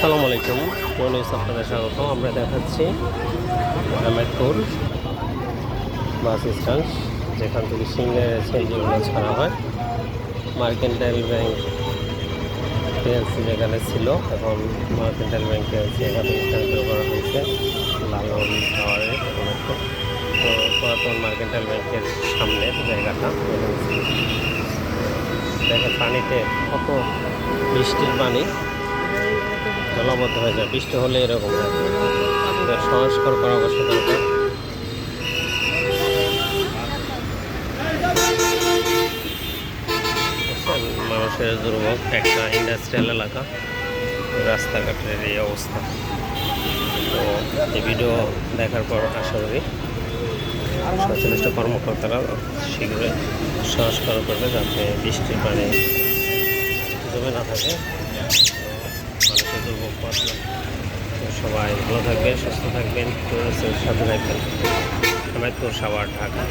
আসসালামু আলাইকুম, মনিস আপনাদের স্বাগত। আমরা দেখাচ্ছি আহমেদপুর বাস স্ট্যান্ড, যেখান থেকে সিঙ্গারের সিএনজিগুলো ছাড়া হয়। মার্কেন্টাইল ব্যাংক পিএলসি যেখানে ছিল, এখন মার্কেন্টাইল ব্যাংক পিএলসি এখানে স্থানান্তর করা হয়েছে লালন টাওয়ারের অনেকটা। তো পুরাতন মার্কেন্টাইল ব্যাংকের সামনে জায়গাটা দেখেন, পানিতে কত বৃষ্টির পানি জলাবদ্ধ হয়ে যায়। বৃষ্টি হলে এরকম হয়, সংস্কার করা অবশ্য দরকার। মানুষের দুর্ভোগ, একটা ইন্ডাস্ট্রিয়াল এলাকা, রাস্তাঘাটের এই অবস্থা। তো এই ভিডিও দেখার পর আশা করি সংশ্লিষ্ট কর্মকর্তারা শীঘ্রই সংস্কার করবে, যাতে বৃষ্টির পানি জমে না থাকে, মানুষের দুর্ভোগ বাঁচবে। সবাই ভালো থাকবেন, সুস্থ থাকবেন, সাথে থাকবেন। আহমেদপুর, সাভার, ঢাকা।